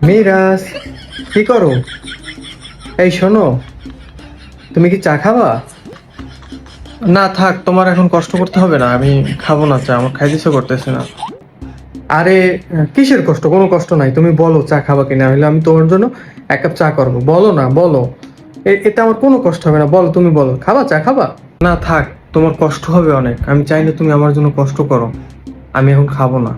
মিরাজ, কি করো? এই শোনো, তুমি কি চা খাবা? না থাক, তোমার এখন কষ্ট করতে হবে না, আমি খাবো না চা, আমার খাইতে ইচ্ছে করতেছে না। আরে কিসের কষ্ট? কোনো কষ্ট নাই, তুমি বলো চা খাবা কিনা, হলে আমি তোমার জন্য এক কাপ চা করবো। বলো না, বলো। এতে আমার কোনো কষ্ট হবে না, বলো, তুমি বলো, খাবা চা খাবা? না থাক, তোমার কষ্ট হবে অনেক, আমি চাই না তুমি আমার জন্য কষ্ট করো, আমি এখন খাবো না।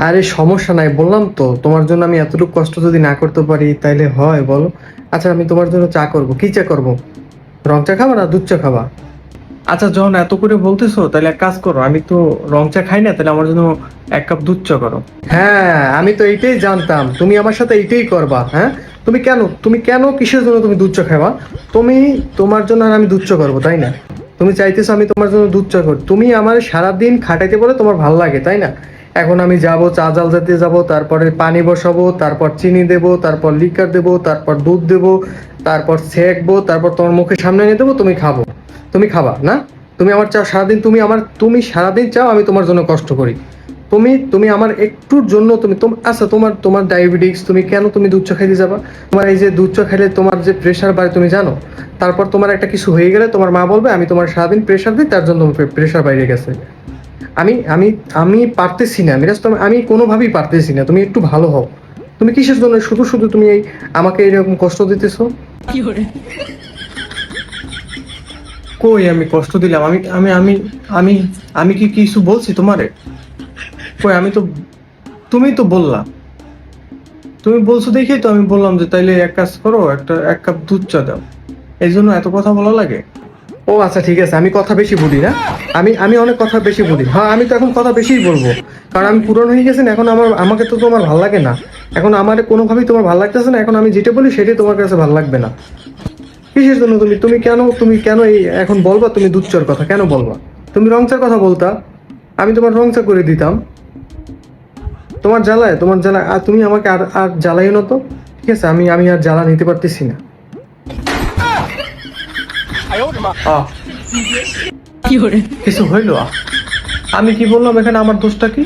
আরে সমস্যা নাই, বললাম তো তোমার জন্য আমি এতটুকু কষ্ট যদি না করতে পারি তাইলে হয় বলো? আচ্ছা, আমি তোমার জন্য চা করব। কি চা করব? রং চা খাবা না দুধ চা খাবা? আচ্ছা, যখন এত করে বলতেছো তাহলে এক কাজ করো, আমি তো রং চা খাই না, তাহলে আমার জন্য এক কাপ দুধ চা করো। হ্যাঁ, আমি তো এইটাই জানতাম তুমি আমার সাথে এইটাই করবা। হ্যাঁ, তুমি কেন কিসের জন্য তুমি দুধ চা খাবা? তুমি, তোমার জন্য আর আমি দুধ চা করবো তাই না? তুমি চাইতেছো আমি তোমার জন্য দুধ চা করি, তুমি আমার সারাদিন খাটাইতে বলে তোমার ভাল লাগে তাই না? এখন আমি যাব চা জাল জাতে যাব, তারপরে পানি বসাবো, তারপর চিনি দেব, তারপর লিকার দেব, তারপর দুধ দেব, তারপর সেকবো, তারপর তোমার মুখের সামনে এনে দেবো, তুমি খাবো। তুমি খাবা না? তুমি আমার চাও সারাদিন, তুমি সারাদিন চাও আমি তোমার জন্য কষ্ট করি। তুমি আমার একটুর জন্য আচ্ছা, তোমার তোমার ডায়াবেটিস, তুমি দুধ চা খাইতে যাবা? তোমার এই যে দুধ চা খাইলে তোমার যে প্রেশার বাড়ে তুমি জানো? তারপর তোমার একটা কিছু হয়ে গেলে তোমার মা বলবে আমি তোমার সারাদিন প্রেশার দিই, তার জন্য প্রেশার বাইরে গেছে। আমি আমি আমি পারতেছি না মিরাজ, আমি কোনোভাবেই পারতেছি না, তুমি একটু ভালো হও। তুমি কিসের জন্য শুধু শুধু তুমি আমাকে এরকম কষ্ট দিতেছো? কই আমি কষ্ট দিলাম? আমি আমি আমি আমি আমি কি কিছু বলছি তোমারে? কই আমি তো, তুমি তো বললা, তুমি বলছো দেখেই তো আমি বললাম যে তাইলে এক কাজ করো, এক কাপ দুধ চা দাও। এই জন্য এত কথা বলা লাগে? ও আচ্ছা ঠিক আছে, আমি কথা বেশি বলি না? আমি আমি অনেক কথা বেশি বলি, হ্যাঁ আমি তো এখন কথা বেশিই বলবো, কারণ আমি পুরনো হয়ে গেছি না, এখন আমাকে তো তোমার ভাল লাগে না। এখন আমার কোনোভাবেই তোমার ভাল লাগতেছে না, এখন আমি যেটা বলি সেটাই তোমার কাছে ভাল লাগবে না। কিসের জন্য তুমি কেন এই এখন বলবা? তুমি দুধ চার কথা কেন বলবা? তুমি রং চার কথা বলতা, আমি তোমার রং চা করে দিতাম। তোমার জ্বালায় আর তুমি আমাকে আর আর জ্বালাইও না তো। ঠিক আছে, আমি আমি আর জ্বালা নিতে পারতেছি না। আহ, কিছু হইলো? আমি কি বললাম এখানে? আমার দোষটা কি?